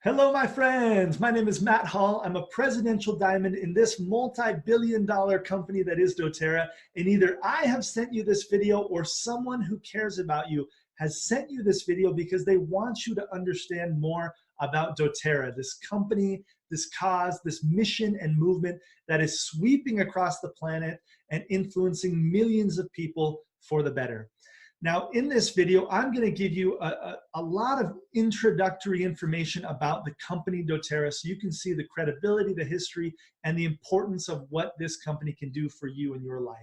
Hello, my friends. My name is Matt Hall. I'm a presidential diamond in this multi-billion-dollar company that is doTERRA. And either I have sent you this video or someone who cares about you has sent you this video because they want you to understand more about doTERRA, this company, this cause, this mission and movement that is sweeping across the planet and influencing millions of people for the better. Now, in this video, I'm going to give you a lot of introductory information about the company doTERRA so you can see the credibility, the history, and the importance of what this company can do for you in your life.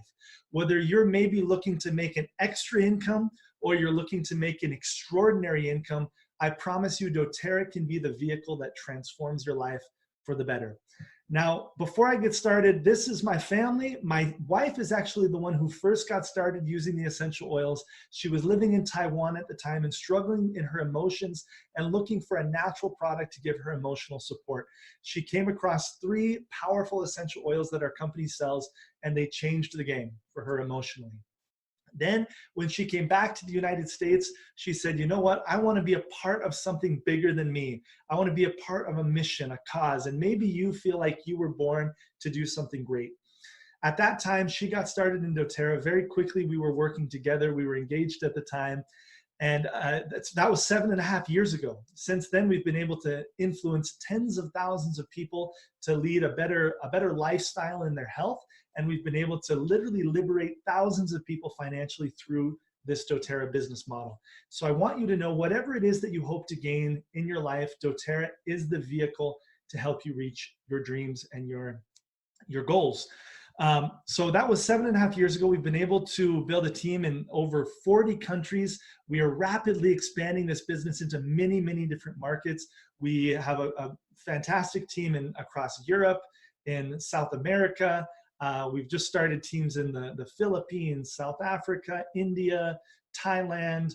Whether you're maybe looking to make an extra income or you're looking to make an extraordinary income, I promise you doTERRA can be the vehicle that transforms your life for the better. Now, before I get started, this is my family. My wife is actually the one who first got started using the essential oils. She was living in Taiwan at the time and struggling in her emotions and looking for a natural product to give her emotional support. She came across 3 powerful essential oils that our company sells, and they changed the game for her emotionally. Then when she came back to the United States, she said, you know what? I want to be a part of something bigger than me. I want to be a part of a mission, a cause, and maybe you feel like you were born to do something great. At that time, she got started in doTERRA. Very quickly, we were working together. We were engaged at the time. And that was 7.5 years ago. Since then, we've been able to influence tens of thousands of people to lead a better lifestyle in their health. And we've been able to literally liberate thousands of people financially through this doTERRA business model. So I want you to know whatever it is that you hope to gain in your life, doTERRA is the vehicle to help you reach your dreams and your goals. So that was 7.5 years ago. We've been able to build a team in over 40 countries. We are rapidly expanding this business into many, many different markets. We have a fantastic team across Europe, in South America. We've just started teams in the Philippines, South Africa, India, Thailand,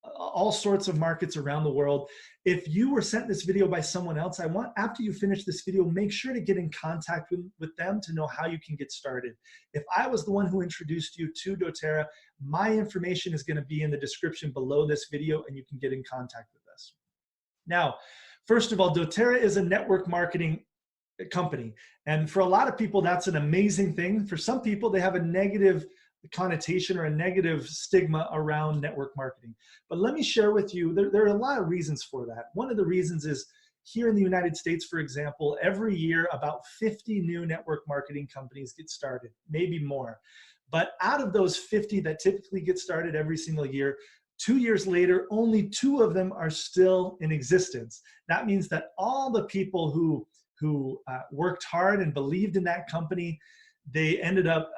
all sorts of markets around the world. If you were sent this video by someone else, I want, after you finish this video, make sure to get in contact with them to know how you can get started. If I was the one who introduced you to doTERRA, my information is going to be in the description below this video and you can get in contact with us. Now, first of all, doTERRA is a network marketing company. And for a lot of people, that's an amazing thing. For some people, they have a negative connotation or a negative stigma around network marketing. But let me share with you, there are a lot of reasons for that. One of the reasons is here in the United States, for example, every year about 50 new network marketing companies get started, maybe more. But out of those 50 that typically get started every single year, 2 years later, only 2 of them are still in existence. That means that all the people who worked hard and believed in that company, they ended up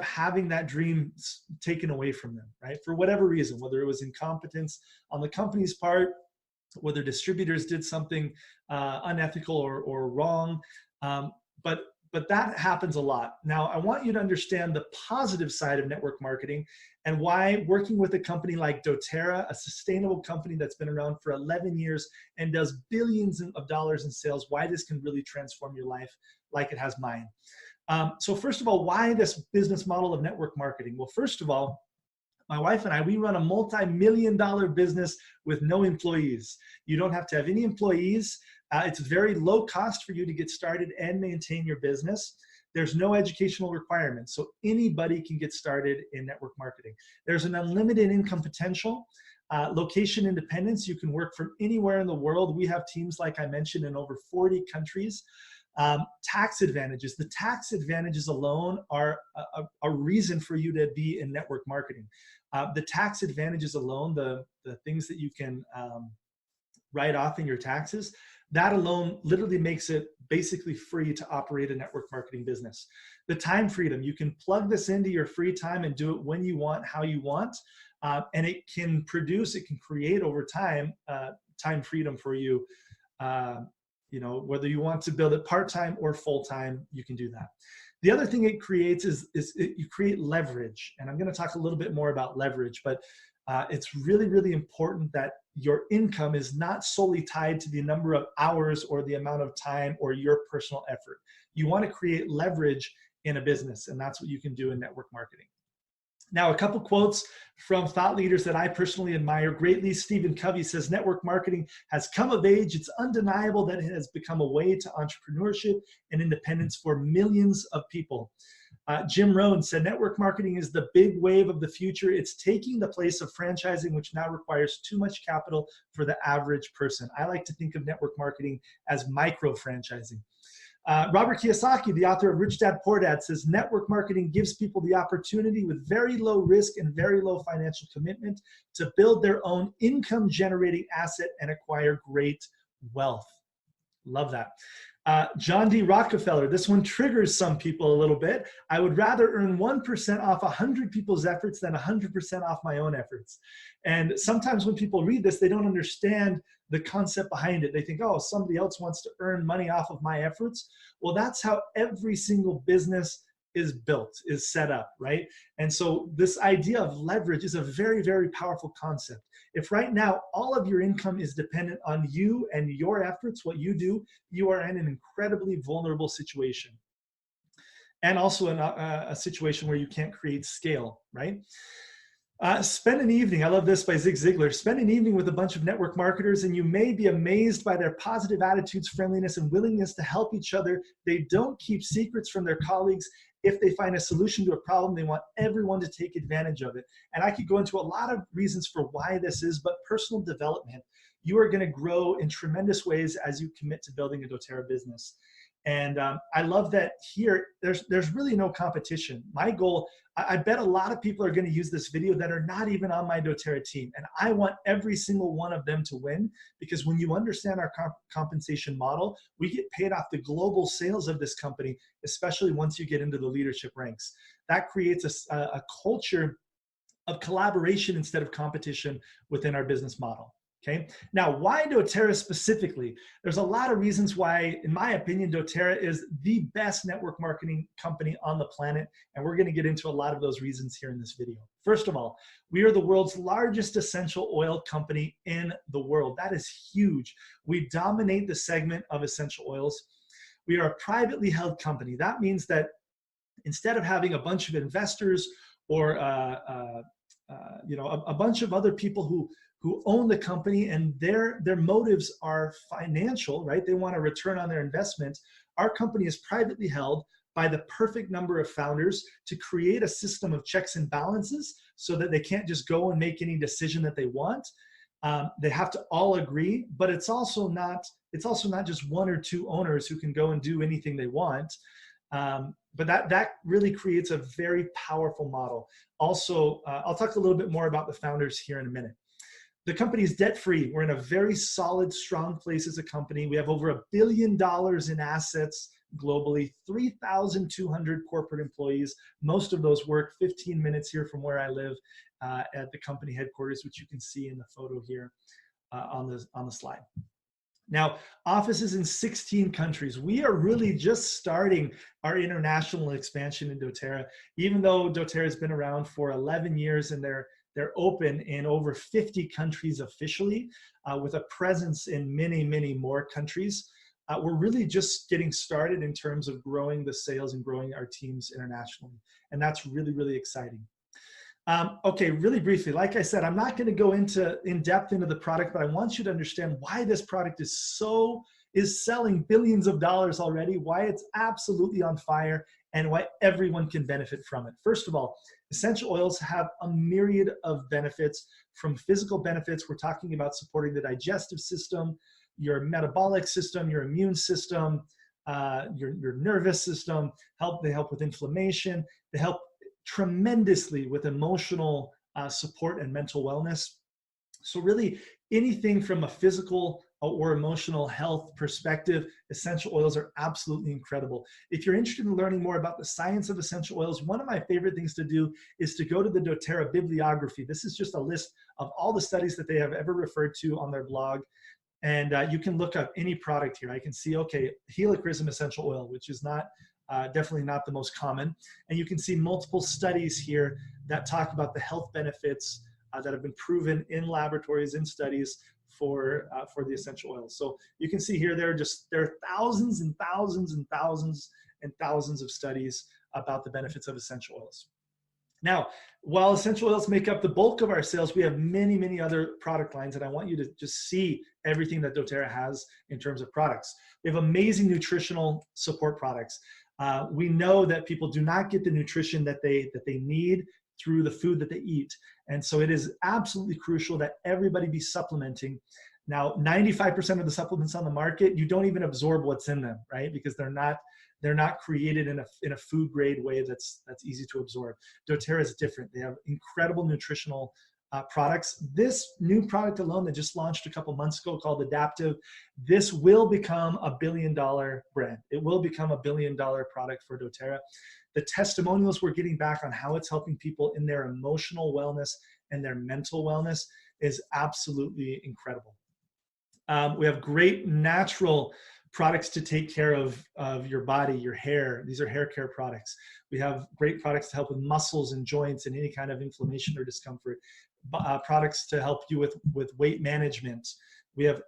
having that dream taken away from them, right? For whatever reason, whether it was incompetence on the company's part, whether distributors did something unethical or wrong. But that happens a lot. Now, I want you to understand the positive side of network marketing and why working with a company like doTERRA, a sustainable company that's been around for 11 years and does billions of dollars in sales, why this can really transform your life like it has mine. So first of all, why this business model of network marketing? Well, first of all, my wife and I, we run a multi-million-dollar business with no employees. You don't have to have any employees. It's very low cost for you to get started and maintain your business. There's no educational requirements, so anybody can get started in network marketing. There's an unlimited income potential. Location independence, you can work from anywhere in the world. We have teams, like I mentioned, in over 40 countries. Tax advantages. The tax advantages alone are a reason for you to be in network marketing. The tax advantages alone, the things that you can write off in your taxes, that alone literally makes it basically free to operate a network marketing business. The time freedom, you can plug this into your free time and do it when you want, how you want, and it can create over time, time freedom for you. You know, whether you want to build it part-time or full-time, you can do that. The other thing it creates is you create leverage. And I'm going to talk a little bit more about leverage, but it's really, really important that your income is not solely tied to the number of hours or the amount of time or your personal effort. You want to create leverage in a business, and that's what you can do in network marketing. Now, a couple quotes from thought leaders that I personally admire greatly. Stephen Covey says, network marketing has come of age. It's undeniable that it has become a way to entrepreneurship and independence for millions of people. Jim Rohn said, network marketing is the big wave of the future. It's taking the place of franchising, which now requires too much capital for the average person. I like to think of network marketing as micro franchising. Robert Kiyosaki, the author of Rich Dad Poor Dad, says network marketing gives people the opportunity with very low risk and very low financial commitment to build their own income generating asset and acquire great wealth. Love that. John D. Rockefeller, this one triggers some people a little bit. I would rather earn 1% off 100 people's efforts than 100% off my own efforts. And sometimes when people read this, they don't understand the concept behind it. They think, oh, somebody else wants to earn money off of my efforts. Well, that's how every single business is built, is set up, right? And so this idea of leverage is a very, very powerful concept. If right now all of your income is dependent on you and your efforts, what you do, you are in an incredibly vulnerable situation. And also in a situation where you can't create scale, right? Spend an evening, I love this by Zig Ziglar, spend an evening with a bunch of network marketers and you may be amazed by their positive attitudes, friendliness, and willingness to help each other. They don't keep secrets from their colleagues. If they find a solution to a problem, they want everyone to take advantage of it. And I could go into a lot of reasons for why this is, but personal development, you are going to grow in tremendous ways as you commit to building a doTERRA business. And I love that here, there's really no competition. My goal, I bet a lot of people are going to use this video that are not even on my doTERRA team. And I want every single one of them to win, because when you understand our compensation model, we get paid off the global sales of this company, especially once you get into the leadership ranks. That creates a culture of collaboration instead of competition within our business model. Okay. Now, why doTERRA specifically? There's a lot of reasons why, in my opinion, doTERRA is the best network marketing company on the planet. And we're going to get into a lot of those reasons here in this video. First of all, we are the world's largest essential oil company in the world. That is huge. We dominate the segment of essential oils. We are a privately held company. That means that instead of having a bunch of investors or a bunch of other people who own the company and their motives are financial, right? They want a return on their investment. Our company is privately held by the perfect number of founders to create a system of checks and balances so that they can't just go and make any decision that they want. They have to all agree, but it's also not just one or two owners who can go and do anything they want. But that really creates a very powerful model. Also, I'll talk a little bit more about the founders here in a minute. The company is debt-free. We're in a very solid, strong place as a company. We have over $1 billion in assets globally, 3,200 corporate employees. Most of those work 15 minutes here from where I live at the company headquarters, which you can see in the photo here on the slide. Now, offices in 16 countries. We are really just starting our international expansion in doTERRA, even though doTERRA has been around for 11 years and they're open in over 50 countries officially, with a presence in many, many more countries. We're really just getting started in terms of growing the sales and growing our teams internationally. And that's really, really exciting. Okay, really briefly, like I said, I'm not going to go in depth into the product, but I want you to understand why this product is selling billions of dollars already, why it's absolutely on fire, and why everyone can benefit from it. First of all, essential oils have a myriad of benefits. From physical benefits, we're talking about supporting the digestive system, your metabolic system, your immune system, your nervous system. They help with inflammation. They help tremendously with emotional support and mental wellness. So really, anything from a physical or emotional health perspective, essential oils are absolutely incredible. If you're interested in learning more about the science of essential oils, one of my favorite things to do is to go to the doTERRA bibliography. This is just a list of all the studies that they have ever referred to on their blog. And you can look up any product here. I can see, okay, helichrysum essential oil, which is definitely not the most common. And you can see multiple studies here that talk about the health benefits that have been proven in laboratories, in studies for the essential oils. So you can see here, there are thousands and thousands and thousands and thousands of studies about the benefits of essential oils. Now, while essential oils make up the bulk of our sales, we have many, many other product lines, and I want you to just see everything that doTERRA has in terms of products. We have amazing nutritional support products. We know that people do not get the nutrition that they need through the food that they eat, and so it is absolutely crucial that everybody be supplementing. Now, 95% of the supplements on the market, you don't even absorb what's in them, right? Because they're not created in a food grade way that's easy to absorb. doTERRA is different. They have incredible nutritional products. This new product alone that just launched a couple months ago called Adaptive, this will become a $1 billion brand. It will become a $1 billion product for doTERRA. The testimonials we're getting back on how it's helping people in their emotional wellness and their mental wellness is absolutely incredible. We have great natural products to take care of your body, your hair. These are hair care products. We have great products to help with muscles and joints and any kind of inflammation or discomfort. Products to help you with weight management. We have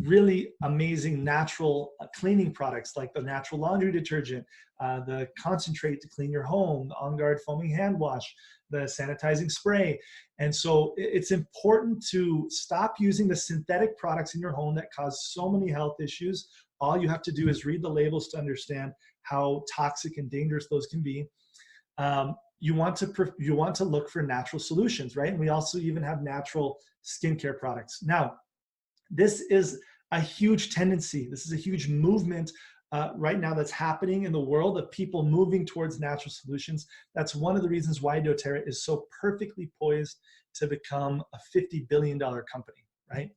really amazing natural cleaning products like the natural laundry detergent, the concentrate to clean your home, the On Guard foaming hand wash, the sanitizing spray. And so it's important to stop using the synthetic products in your home that cause so many health issues. All you have to do is read the labels to understand how toxic and dangerous those can be. You want to look for natural solutions, right? And we also even have natural skincare products. Now, this is a huge tendency. This is a huge movement right now that's happening in the world of people moving towards natural solutions. That's one of the reasons why doTERRA is so perfectly poised to become a $50 billion company, right?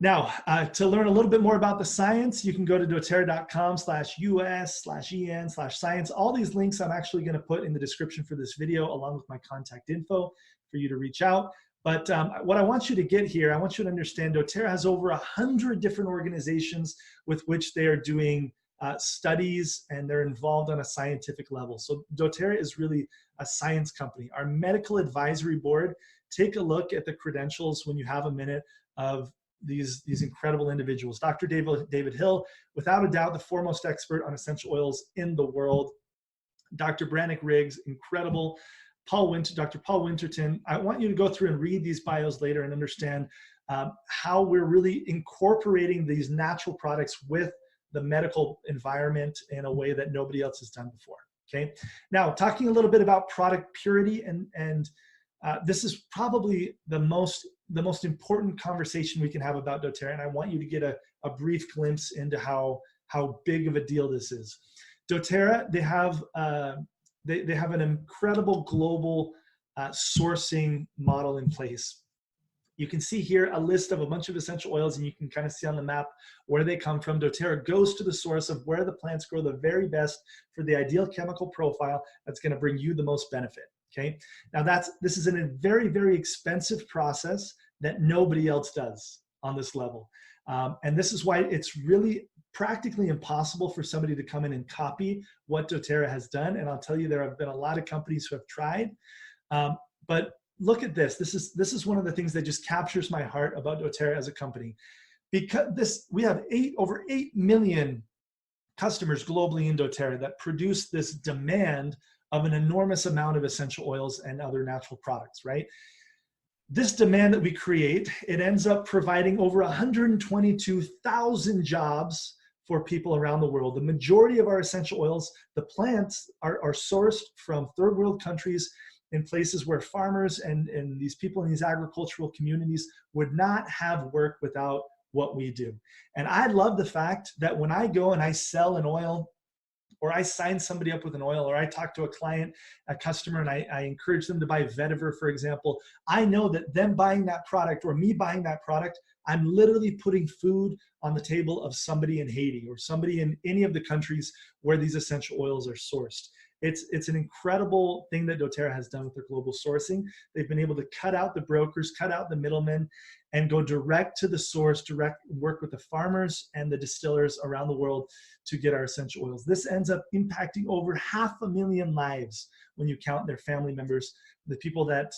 Now, to learn a little bit more about the science, you can go to doTERRA.com/US/EN/science. All these links I'm actually going to put in the description for this video, along with my contact info for you to reach out. But what I want you to get here, I want you to understand doTERRA has over 100 different organizations with which they are doing studies, and they're involved on a scientific level. So doTERRA is really a science company. Our medical advisory board, take a look at the credentials when you have a minute of these incredible individuals. Dr. David Hill, without a doubt, the foremost expert on essential oils in the world. Dr. Brannick Riggs, incredible. Dr. Paul Winterton. I want you to go through and read these bios later and understand how we're really incorporating these natural products with the medical environment in a way that nobody else has done before. Okay. Now, talking a little bit about product purity, and this is probably the most important conversation we can have about doTERRA, and I want you to get a brief glimpse into how big of a deal this is. doTERRA, they have an incredible global sourcing model in place. You can see here a list of a bunch of essential oils, and you can kind of see on the map where they come from. doTERRA goes to the source of where the plants grow the very best for the ideal chemical profile that's going to bring you the most benefit. Okay. Now this is a very, very expensive process that nobody else does on this level. And this is why it's really practically impossible for somebody to come in and copy what doTERRA has done. And I'll tell you, there have been a lot of companies who have tried, but look at this. This is one of the things that just captures my heart about doTERRA as a company, because we have over 8 million customers globally in doTERRA that produce this demand of an enormous amount of essential oils and other natural products, right? This demand that we create, it ends up providing over 122,000 jobs for people around the world. The majority of our essential oils, the plants, are sourced from third world countries, in places where farmers and these people in these agricultural communities would not have work without what we do. And I love the fact that when I go and I sell an oil, or I sign somebody up with an oil, or I talk to a client, a customer, and I encourage them to buy vetiver, for example, I know that them buying that product, or me buying that product, I'm literally putting food on the table of somebody in Haiti or somebody in any of the countries where these essential oils are sourced. It's an incredible thing that doTERRA has done with their global sourcing. They've been able to cut out the brokers, cut out the middlemen, and go direct to the source, work with the farmers and the distillers around the world to get our essential oils. This ends up impacting over 500,000 lives when you count their family members, the people that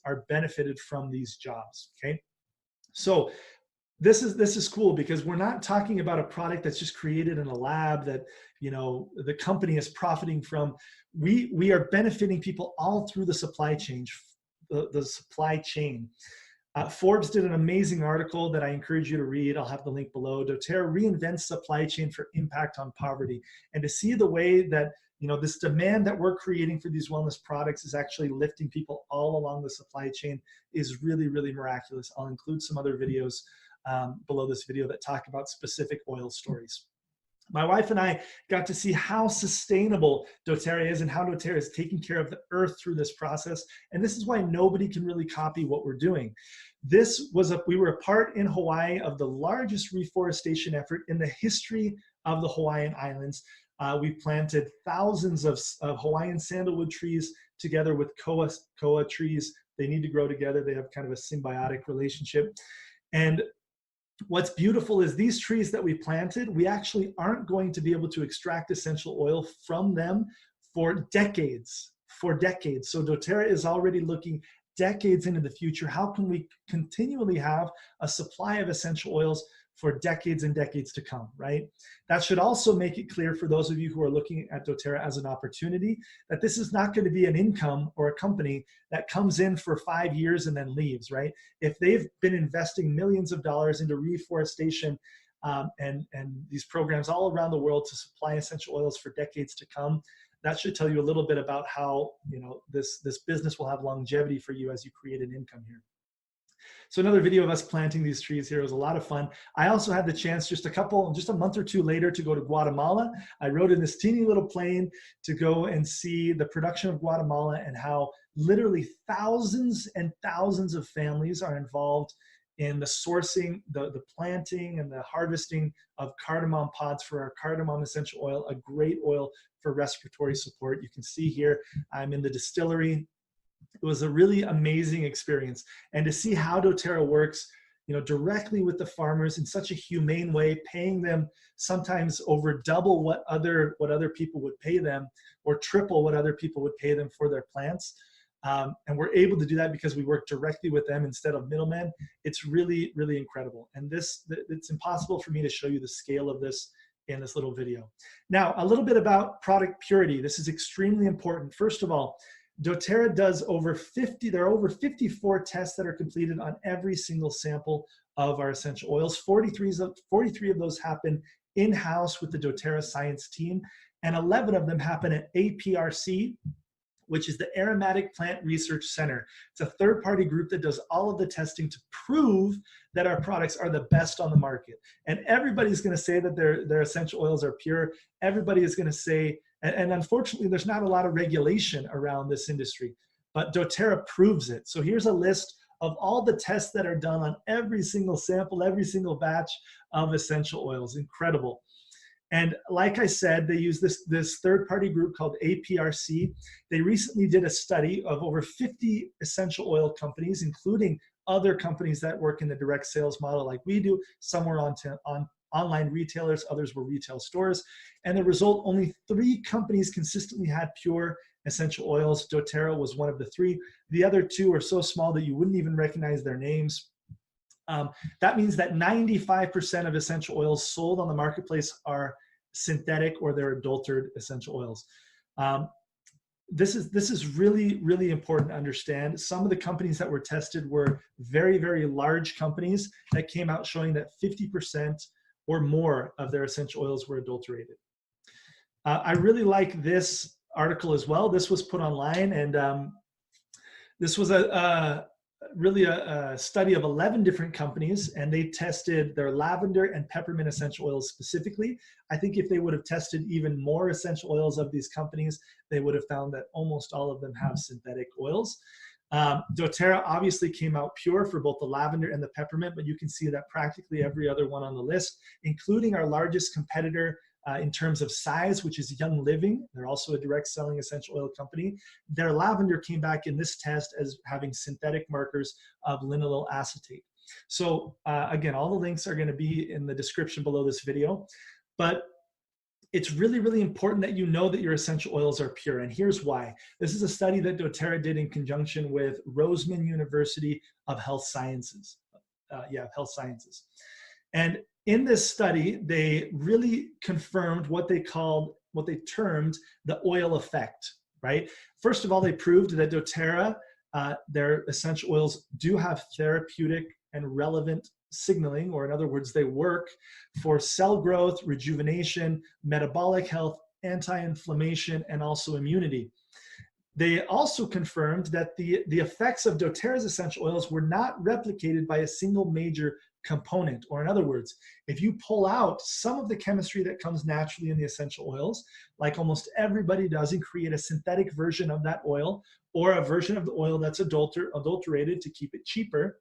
are benefited from these jobs, okay? So this is cool because we're not talking about a product that's just created in a lab that, you know, the company is profiting from. We are benefiting people all through the supply chain, the supply chain. Forbes did an amazing article that I encourage you to read. I'll have the link below. doTERRA reinvents supply chain for impact on poverty. And to see the way that, you know, this demand that we're creating for these wellness products is actually lifting people all along the supply chain is really, really miraculous. I'll include some other videos below this video that talk about specific oil stories. My wife and I got to see how sustainable doTERRA is and how doTERRA is taking care of the earth through this process. And this is why nobody can really copy what we're doing. We were a part in Hawaii of the largest reforestation effort in the history of the Hawaiian Islands. We planted thousands of Hawaiian sandalwood trees together with koa trees. They need to grow together. They have kind of a symbiotic relationship. And what's beautiful is these trees that we planted, we actually aren't going to be able to extract essential oil from them for decades, So doTERRA is already looking decades into the future. How can we continually have a supply of essential oils for decades and decades to come, right? That should also make it clear for those of you who are looking at doTERRA as an opportunity that this is not going to be an income or a company that comes in for 5 years and then leaves, right? If they've been investing millions of dollars into reforestation and these programs all around the world to supply essential oils for decades to come, that should tell you a little bit about how, you know, this business will have longevity for you as you create an income here. So another video of us planting these trees here was a lot of fun. I also had the chance just a month or two later to go to Guatemala. I rode in this teeny little plane to go and see the production of Guatemala and how literally thousands and thousands of families are involved in the sourcing, the planting and the harvesting of cardamom pods for our cardamom essential oil, a great oil for respiratory support. You can see here, I'm in the distillery. It was a really amazing experience. And to see how doTERRA works, you know, directly with the farmers in such a humane way, paying them sometimes over double what other people would pay them, or triple what other people would pay them for their plants. And we're able to do that because we work directly with them instead of middlemen. It's really, really incredible. And it's impossible for me to show you the scale of this in this little video. Now, a little bit about product purity. This is extremely important. First of all, doTERRA does there are over 54 tests that are completed on every single sample of our essential oils. 43 of those happen in-house with the doTERRA science team, and 11 of them happen at APRC, which is the Aromatic Plant Research Center. It's a third-party group that does all of the testing to prove that our products are the best on the market. And everybody's going to say that their essential oils are pure. Everybody is going to say, and unfortunately, there's not a lot of regulation around this industry, but doTERRA proves it. So here's a list of all the tests that are done on every single sample, every single batch of essential oils. Incredible. And like I said, they use this third-party group called APRC. They recently did a study of over 50 essential oil companies, including other companies that work in the direct sales model like we do. Some were on online retailers, others were retail stores. And the result, only 3 companies consistently had pure essential oils. doTERRA was one of the 3. The other 2 are so small that you wouldn't even recognize their names. That means that 95% of essential oils sold on the marketplace are synthetic or they're adulterated essential oils. This is really, really important to understand. Some of the companies that were tested were very, very large companies that came out showing that 50% or more of their essential oils were adulterated. I really like this article as well. This was put online, and this was really a study of 11 different companies, and they tested their lavender and peppermint essential oils specifically. I think if they would have tested even more essential oils of these companies, they would have found that almost all of them have synthetic oils. doTERRA obviously came out pure for both the lavender and the peppermint, but you can see that practically every other one on the list, including our largest competitor in terms of size, which is Young Living. They're also a direct selling essential oil company. Their lavender came back in this test as having synthetic markers of linalool acetate. So again, all the links are going to be in the description below this video, but it's really, really important that you know that your essential oils are pure. And here's why. This is a study that doTERRA did in conjunction with Roseman University of Health Sciences. Health Sciences. And in this study, they really confirmed what they termed the oil effect, right? First of all, they proved that doTERRA, their essential oils do have therapeutic and relevant signaling, or in other words, they work for cell growth, rejuvenation, metabolic health, anti-inflammation, and also immunity. They also confirmed that the effects of doTERRA's essential oils were not replicated by a single major component. Or in other words, if you pull out some of the chemistry that comes naturally in the essential oils, like almost everybody does, and create a synthetic version of that oil, or a version of the oil that's adulterated to keep it cheaper,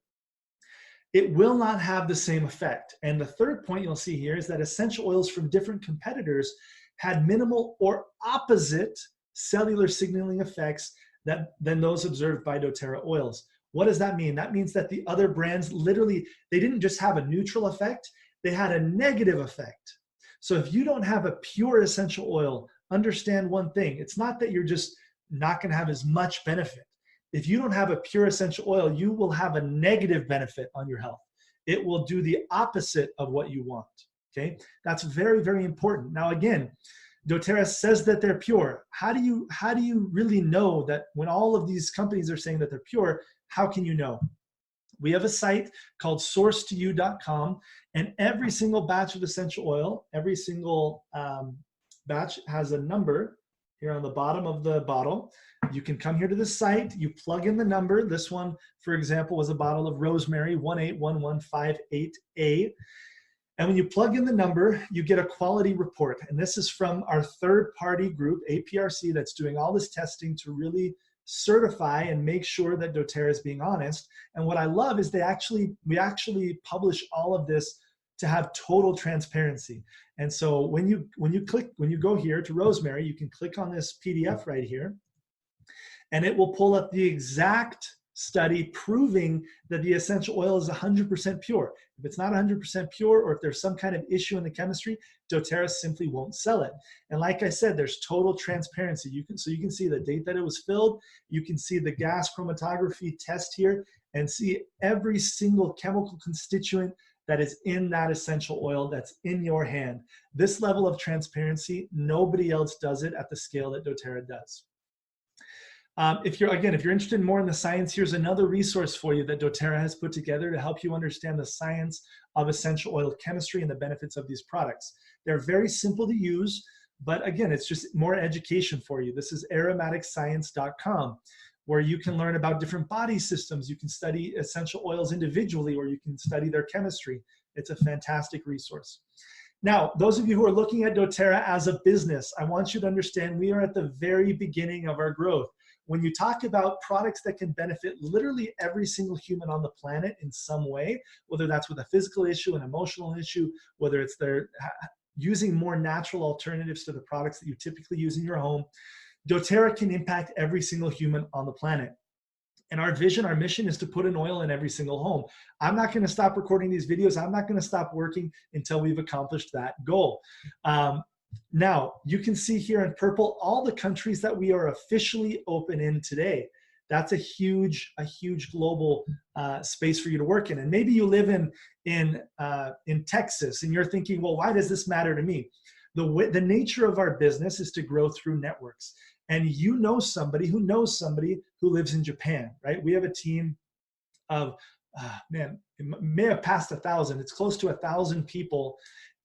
it will not have the same effect. And the third point you'll see here is that essential oils from different competitors had minimal or opposite cellular signaling effects than those observed by doTERRA oils. What does that mean? That means that the other brands literally, they didn't just have a neutral effect, they had a negative effect. So if you don't have a pure essential oil, understand one thing, it's not that you're just not gonna have as much benefit. If you don't have a pure essential oil, you will have a negative benefit on your health. It will do the opposite of what you want, okay? That's very, very important. Now again, doTERRA says that they're pure. How do you really know that when all of these companies are saying that they're pure? How can you know? We have a site called sourcetoyou.com, and every single batch of essential oil, every single batch has a number here on the bottom of the bottle. You can come here to the site, you plug in the number. This one, for example, was a bottle of rosemary 181158A. And when you plug in the number, you get a quality report. And this is from our third-party group, APRC, that's doing all this testing to really certify and make sure that doTERRA is being honest. And what I love is we actually publish all of this to have total transparency. And so when you go here to rosemary, you can click on this PDF right here, and it will pull up the exact study proving that the essential oil is 100% pure. If it's not 100% pure, or if there's some kind of issue in the chemistry, doTERRA simply won't sell it. And like I said, there's total transparency. You can see the date that it was filled. You can see the gas chromatography test here and see every single chemical constituent that is in that essential oil that's in your hand. This level of transparency, nobody else does it at the scale that doTERRA does. If you're interested more in the science, here's another resource for you that doTERRA has put together to help you understand the science of essential oil chemistry and the benefits of these products. They're very simple to use, but again, it's just more education for you. This is aromaticscience.com, where you can learn about different body systems. You can study essential oils individually, or you can study their chemistry. It's a fantastic resource. Now, those of you who are looking at doTERRA as a business, I want you to understand we are at the very beginning of our growth. When you talk about products that can benefit literally every single human on the planet in some way, whether that's with a physical issue, an emotional issue, whether it's they're using more natural alternatives to the products that you typically use in your home, doTERRA can impact every single human on the planet. And our vision, our mission is to put an oil in every single home. I'm not going to stop recording these videos. I'm not going to stop working until we've accomplished that goal. Now, you can see here in purple all the countries that we are officially open in today. That's a huge global space for you to work in. And maybe you live in Texas, and you're thinking, well, why does this matter to me? The nature of our business is to grow through networks. And you know somebody who knows somebody who lives in Japan, right? We have a team of, man, it may have passed 1,000. It's close to 1,000 people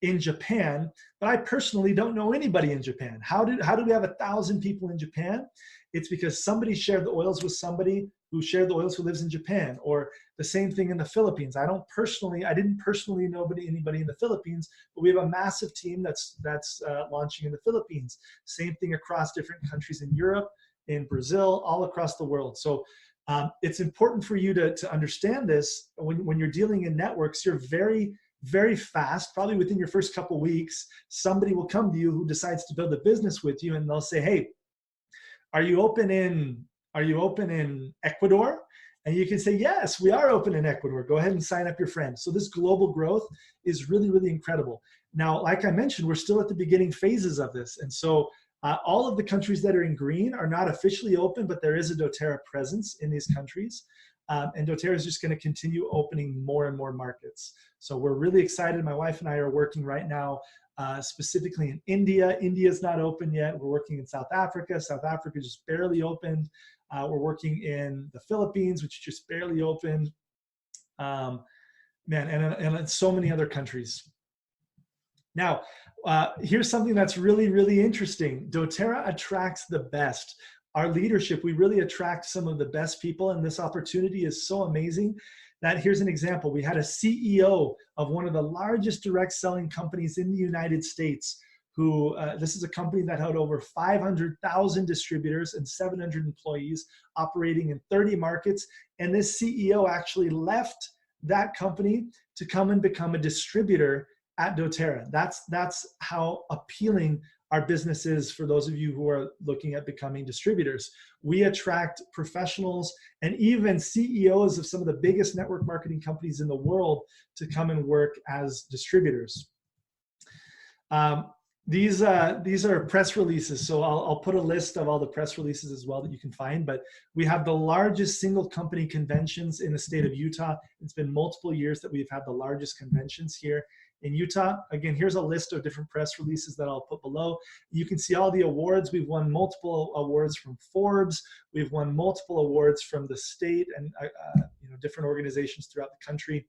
in Japan, but I personally don't know anybody in Japan. How do we have 1,000 people in Japan? It's because somebody shared the oils with somebody who shared the oils who lives in Japan, or the same thing in the Philippines. I didn't personally know anybody in the Philippines, but we have a massive team that's launching in the Philippines. Same thing across different countries in Europe, in Brazil, all across the world. So it's important for you to understand this. When you're dealing in networks, you're very fast, probably within your first couple weeks, somebody will come to you who decides to build a business with you, and they'll say, hey, are you open in Ecuador? And you can say, yes, we are open in Ecuador. Go ahead and sign up your friend. So this global growth is really, really incredible. Now, like I mentioned, we're still at the beginning phases of this. And so all of the countries that are in green are not officially open, but there is a doTERRA presence in these countries. And doTERRA is just going to continue opening more and more markets. So we're really excited. My wife and I are working right now specifically in India. India is not open yet. We're working in South Africa. South Africa just barely opened. We're working in the Philippines, which just barely opened. And so many other countries. Now, here's something that's really, really interesting. doTERRA attracts the best. Our leadership, we really attract some of the best people, and this opportunity is so amazing that here's an example. We had a CEO of one of the largest direct selling companies in the United States who, this is a company that had over 500,000 distributors and 700 employees operating in 30 markets. And this CEO actually left that company to come and become a distributor at doTERRA. That's how appealing our business is for those of you who are looking at becoming distributors. We attract professionals and even CEOs of some of the biggest network marketing companies in the world to come and work as distributors. These are press releases, so I'll put a list of all the press releases as well that you can find, but we have the largest single company conventions in the state of Utah. It's been multiple years that we've had the largest conventions here in Utah. Again, here's a list of different press releases that I'll put below. You can see all the awards. We've won multiple awards from Forbes. We've won multiple awards from the state and different organizations throughout the country.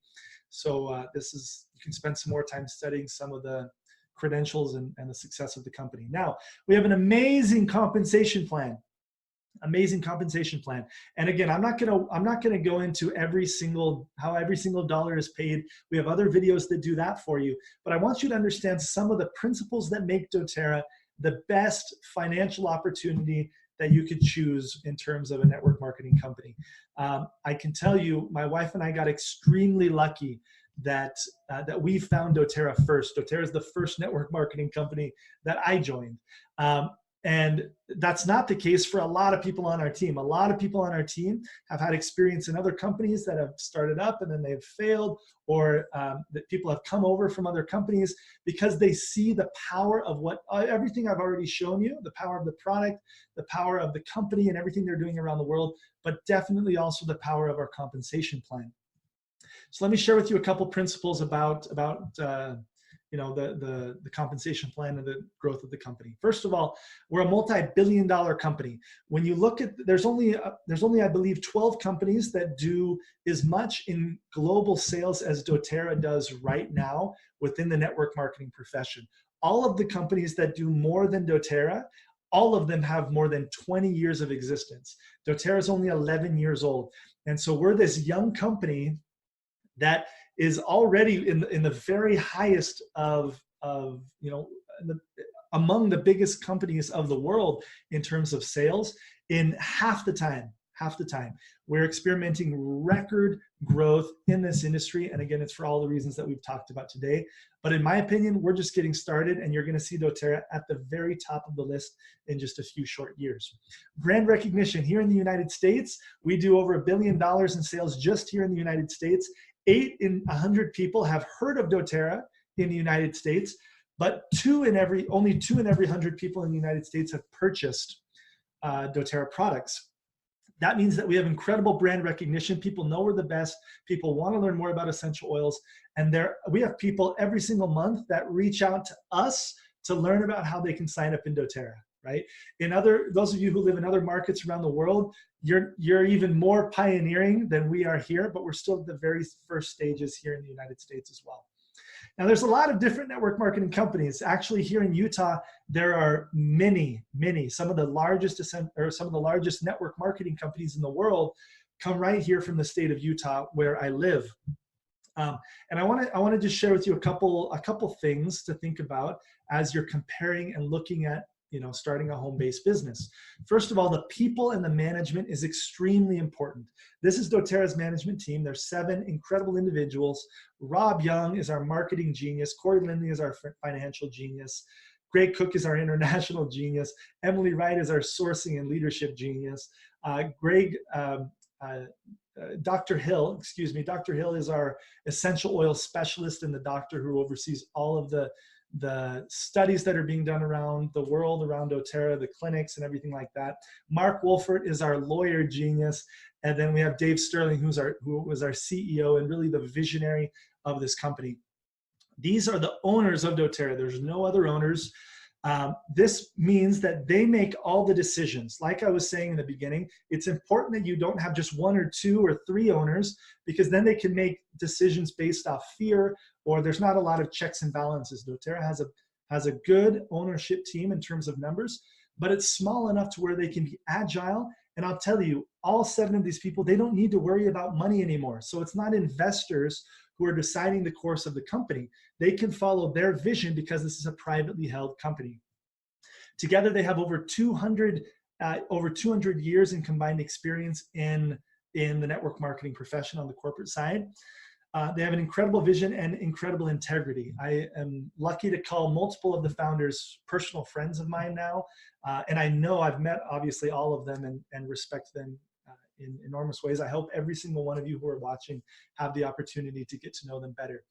So you can spend some more time studying some of the credentials and the success of the company. Now, we have an amazing compensation plan. Amazing compensation plan. And again, I'm not gonna go into how every single dollar is paid. We have other videos that do that for you. But I want you to understand some of the principles that make doTERRA the best financial opportunity that you could choose in terms of a network marketing company. I can tell you, my wife and I got extremely lucky that we found doTERRA first. doTERRA is the first network marketing company that I joined. And that's not the case for a lot of people on our team. A lot of people on our team have had experience in other companies that have started up and then they've failed, or that people have come over from other companies because they see the power of everything I've already shown you, the power of the product, the power of the company and everything they're doing around the world, but definitely also the power of our compensation plan. So let me share with you a couple principles about the compensation plan and the growth of the company. First of all, we're a multi-billion-dollar company. When you look at, there's only I believe 12 companies that do as much in global sales as doTERRA does right now within the network marketing profession. All of the companies that do more than doTERRA, all of them have more than 20 years of existence. doTERRA is only 11 years old. And so we're this young company that is already in the very highest among the biggest companies of the world in terms of sales in half the time. We're experimenting record growth in this industry. And again, it's for all the reasons that we've talked about today. But in my opinion, we're just getting started, and you're going to see doTERRA at the very top of the list in just a few short years. Brand recognition. Here in the United States, we do over $1 billion in sales just here in the United States. 8 in 100 people have heard of doTERRA in the United States, but only 2 in every 100 people in the United States have purchased doTERRA products. That means that we have incredible brand recognition. People know we're the best. People want to learn more about essential oils. And we have people every single month that reach out to us to learn about how they can sign up in doTERRA, right? Those of you who live in other markets around the world, you're even more pioneering than we are here, but we're still at the very first stages here in the United States as well. Now, there's a lot of different network marketing companies. Actually, here in Utah, there are many. Some of the largest network marketing companies in the world come right here from the state of Utah, where I live. And I want to just share with you a couple things to think about as you're comparing and looking at starting a home-based business. First of all, the people and the management is extremely important. This is doTERRA's management team. There's 7 incredible individuals. Rob Young is our marketing genius. Corey Lindley is our financial genius. Greg Cook is our international genius. Emily Wright is our sourcing and leadership genius. Dr. Hill is our essential oil specialist and the doctor who oversees all of the the studies that are being done around the world, around doTERRA, the clinics and everything like that. Mark Wolfert is our lawyer genius. And then we have Dave Sterling, who was our CEO and really the visionary of this company. These are the owners of doTERRA. There's no other owners. This means that they make all the decisions. Like I was saying in the beginning, it's important that you don't have just one or two or three owners, because then they can make decisions based off fear, or there's not a lot of checks and balances. doTERRA has a good ownership team in terms of numbers, but it's small enough to where they can be agile. And I'll tell you, all 7 of these people, they don't need to worry about money anymore. So it's not investors who are deciding the course of the company. They can follow their vision because this is a privately held company. Together, they have over 200 years in combined experience in the network marketing profession on the corporate side. They have an incredible vision and incredible integrity. I am lucky to call multiple of the founders personal friends of mine now. And I know I've met obviously all of them and respect them in enormous ways. I hope every single one of you who are watching have the opportunity to get to know them better.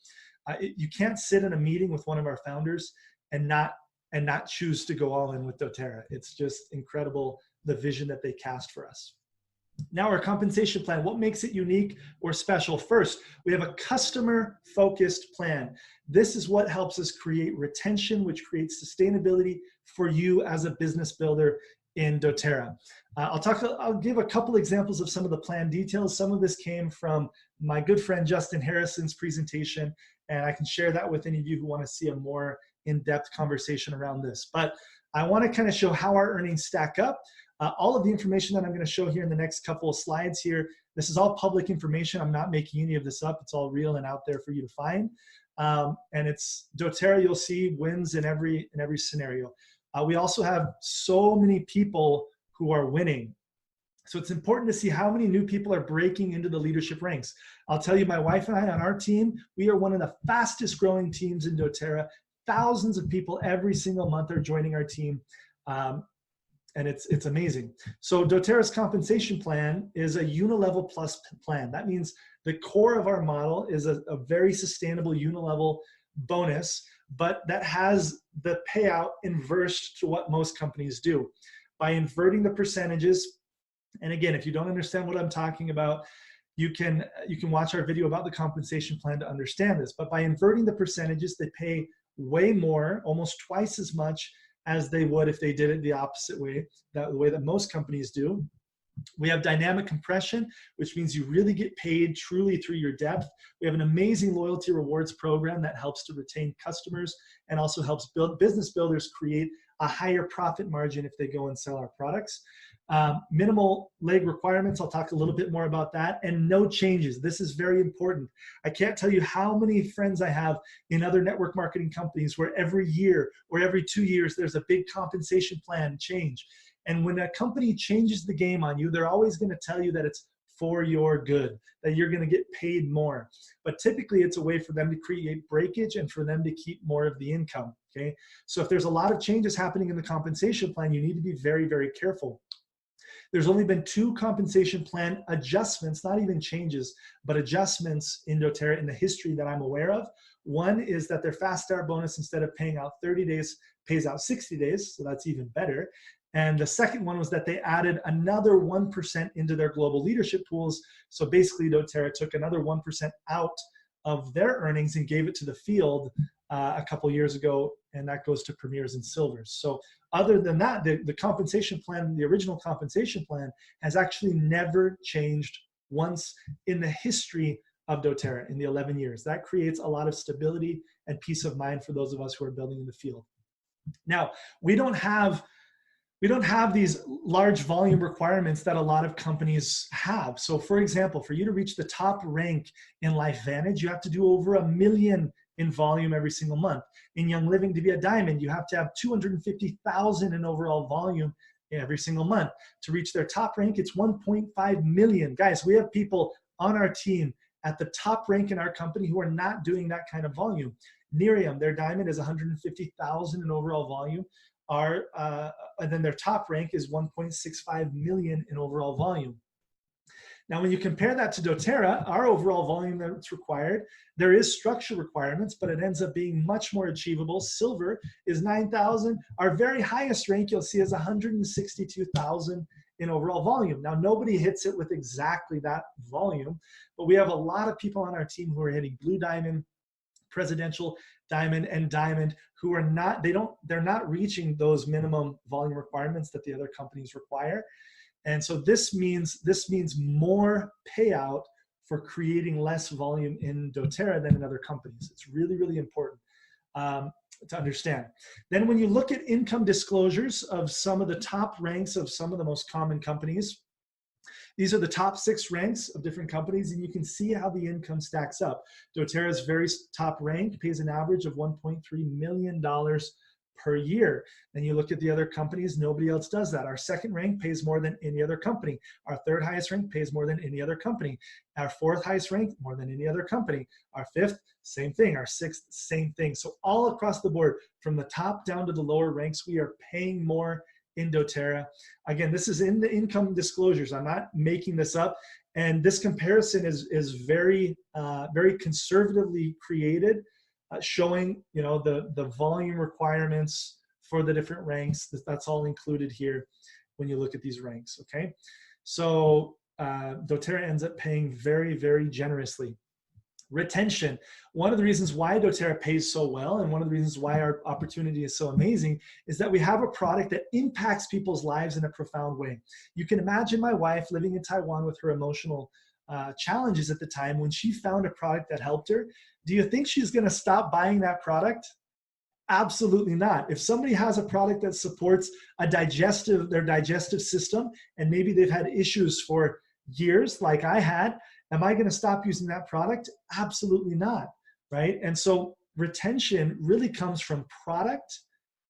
You can't sit in a meeting with one of our founders and not choose to go all in with doTERRA. It's just incredible, the vision that they cast for us. Now, our compensation plan, what makes it unique or special? First, we have a customer-focused plan. This is what helps us create retention, which creates sustainability for you as a business builder in doTERRA. I'll give a couple examples of some of the plan details. Some of this came from my good friend Justin Harrison's presentation, and I can share that with any of you who want to see a more in-depth conversation around this. But I want to kind of show how our earnings stack up. All of the information that I'm going to show here in the next couple of slides here, this is all public information. I'm not making any of this up. It's all real and out there for you to find. And it's doTERRA, you'll see, wins in every scenario. We also have so many people who are winning. So it's important to see how many new people are breaking into the leadership ranks. I'll tell you, my wife and I on our team, we are one of the fastest growing teams in doTERRA. Thousands of people every single month are joining our team. And it's amazing. So doTERRA's compensation plan is a unilevel plus plan. That means the core of our model is a very sustainable unilevel bonus, but that has the payout inverse to what most companies do. By inverting the percentages, and again, if you don't understand what I'm talking about, you can watch our video about the compensation plan to understand this. But by inverting the percentages, they pay way more, almost twice as much as they would if they did it the opposite way, the way that most companies do. We have dynamic compression, which means you really get paid truly through your depth. We have an amazing loyalty rewards program that helps to retain customers and also helps business builders create a higher profit margin if they go and sell our products. Minimal leg requirements, I'll talk a little bit more about that, and no changes. This is very important. I can't tell you how many friends I have in other network marketing companies where every year or every 2 years there's a big compensation plan change. And when a company changes the game on you, they're always going to tell you that it's for your good, that you're going to get paid more. But typically it's a way for them to create breakage and for them to keep more of the income, okay? So if there's a lot of changes happening in the compensation plan, you need to be very, very careful. There's only been 2 compensation plan adjustments, not even changes, but adjustments in doTERRA in the history that I'm aware of. One is that their fast start bonus, instead of paying out 30 days, pays out 60 days, so that's even better. And the second one was that they added another 1% into their global leadership pools. So basically doTERRA took another 1% out of their earnings and gave it to the field a couple years ago, and that goes to premiers and silvers. So other than that, the compensation plan, the original compensation plan, has actually never changed once in the history of doTERRA in the 11 years. That creates a lot of stability and peace of mind for those of us who are building in the field. Now, we don't have these large volume requirements that a lot of companies have. So for example, for you to reach the top rank in LifeVantage, you have to do over 1 million in volume every single month. In Young Living, to be a diamond, you have to have 250,000 in overall volume every single month. To reach their top rank, it's 1.5 million. Guys, we have people on our team at the top rank in our company who are not doing that kind of volume. Nerium, their diamond is 150,000 in overall volume. And then their top rank is 1.65 million in overall volume. Now, when you compare that to doTERRA, our overall volume that's required, there is structure requirements, but it ends up being much more achievable. Silver is 9,000. Our very highest rank you'll see is 162,000 in overall volume. Now, nobody hits it with exactly that volume, but we have a lot of people on our team who are hitting blue diamond, presidential diamond, and diamond, who are not, they're not reaching those minimum volume requirements that the other companies require. And so this means more payout for creating less volume in doTERRA than in other companies. It's really, really important to understand. Then when you look at income disclosures of some of the top ranks of some of the most common companies, these are the top 6 ranks of different companies, and you can see how the income stacks up. doTERRA's very top rank pays an average of $1.3 million per year. Then you look at the other companies, nobody else does that. Our second rank pays more than any other company. Our third highest rank pays more than any other company. Our fourth highest rank, more than any other company. Our fifth, same thing. Our sixth, same thing. So all across the board, from the top down to the lower ranks, we are paying more in doTERRA. Again, this is in the income disclosures. I'm not making this up. And this comparison is very, very conservatively created, showing, you know, the volume requirements for the different ranks. That's all included here when you look at these ranks, okay? So doTERRA ends up paying very, very generously. Retention. One of the reasons why doTERRA pays so well, and one of the reasons why our opportunity is so amazing, is that we have a product that impacts people's lives in a profound way. You can imagine my wife living in Taiwan with her emotional challenges at the time. When she found a product that helped her, do you think she's going to stop buying that product? Absolutely not. If somebody has a product that supports their digestive system, and maybe they've had issues for years like I had, am I going to stop using that product? Absolutely not, right? And so retention really comes from product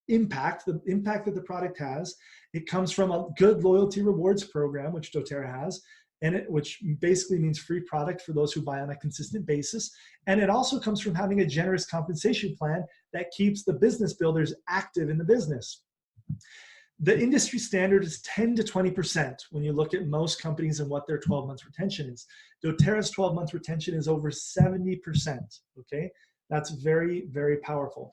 impact, the impact that the product has. It comes from a good loyalty rewards program, which doTERRA has, and which basically means free product for those who buy on a consistent basis. And it also comes from having a generous compensation plan that keeps the business builders active in the business. The industry standard is 10 to 20% when you look at most companies and what their 12 months retention is. doTERRA's 12-month retention is over 70%, okay? That's very, very powerful.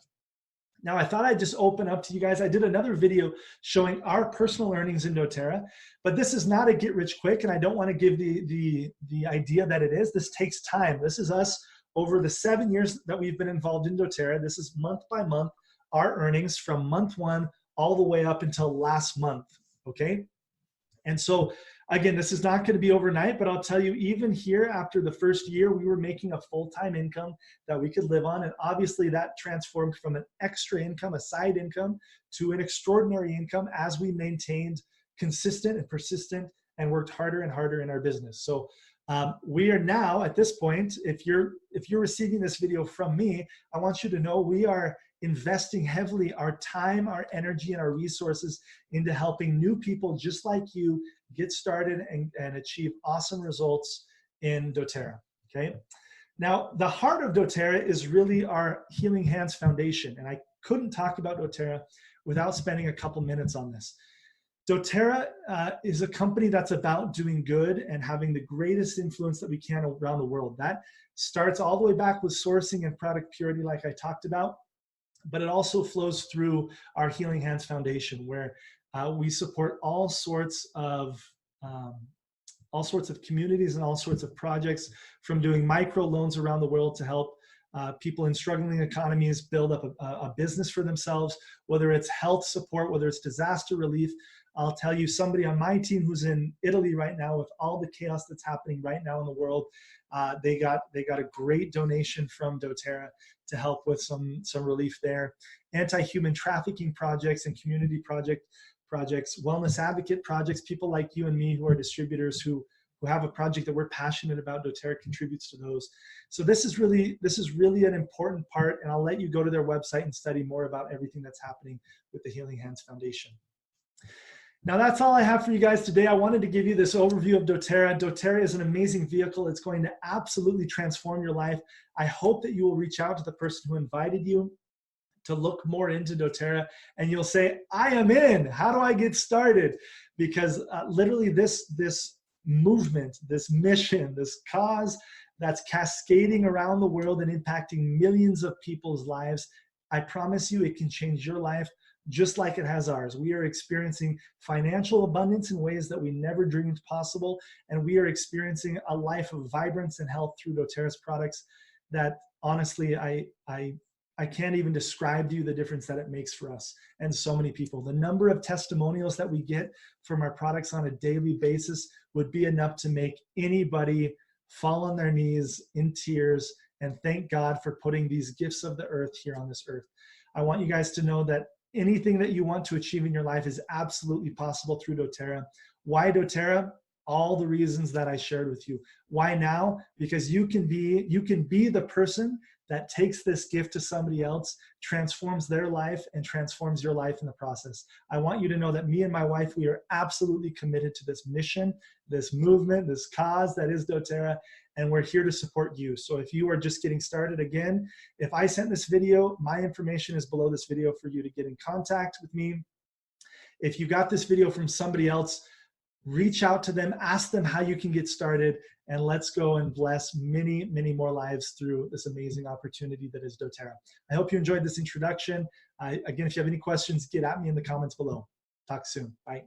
Now, I thought I'd just open up to you guys. I did another video showing our personal earnings in doTERRA, but this is not a get rich quick, and I don't want to give the idea that it is. This takes time. This is us over the 7 years that we've been involved in doTERRA. This is month by month, our earnings from month 1 all the way up until last month, okay? And so, again, this is not going to be overnight, but I'll tell you, even here after the first year, we were making a full-time income that we could live on. And obviously that transformed from an extra income, a side income, to an extraordinary income as we maintained consistent and persistent and worked harder and harder in our business. So we are now at this point, if you're receiving this video from me, I want you to know we are investing heavily our time, our energy, and our resources into helping new people just like you get started and achieve awesome results in doTERRA, okay? Now, the heart of doTERRA is really our Healing Hands Foundation, and I couldn't talk about doTERRA without spending a couple minutes on this. doTERRA is a company that's about doing good and having the greatest influence that we can around the world. That starts all the way back with sourcing and product purity, like I talked about, but it also flows through our Healing Hands Foundation, where we support all sorts of communities and all sorts of projects, from doing micro loans around the world to help people in struggling economies build up a business for themselves, whether it's health support, whether it's disaster relief. I'll tell you, somebody on my team who's in Italy right now with all the chaos that's happening right now in the world, they got a great donation from doTERRA to help with some relief there. Anti-human trafficking projects and community projects, wellness advocate projects, people like you and me who are distributors who have a project that we're passionate about, doTERRA contributes to those. So this is really an important part, and I'll let you go to their website and study more about everything that's happening with the Healing Hands Foundation. Now, that's all I have for you guys today. I wanted to give you this overview of doTERRA. doTERRA is an amazing vehicle. It's going to absolutely transform your life. I hope that you will reach out to the person who invited you to look more into doTERRA, and you'll say, I am in. How do I get started? Because literally this movement, this mission, this cause that's cascading around the world and impacting millions of people's lives. I promise you it can change your life just like it has ours. We are experiencing financial abundance in ways that we never dreamed possible, and we are experiencing a life of vibrance and health through doTERRA's products that honestly, I can't even describe to you the difference that it makes for us and so many people. The number of testimonials that we get from our products on a daily basis would be enough to make anybody fall on their knees in tears and thank God for putting these gifts of the earth here on this earth. I want you guys to know that anything that you want to achieve in your life is absolutely possible through doTERRA. Why doTERRA? All the reasons that I shared with you. Why now? Because you can be the person that takes this gift to somebody else, transforms their life, and transforms your life in the process. I want you to know that me and my wife, we are absolutely committed to this mission, this movement, this cause that is doTERRA, and we're here to support you. So if you are just getting started, again, if I sent this video, my information is below this video for you to get in contact with me. If you got this video from somebody else, reach out to them, ask them how you can get started, and let's go and bless many, many more lives through this amazing opportunity that is doTERRA. I hope you enjoyed this introduction. Again, if you have any questions, get at me in the comments below. Talk soon. Bye.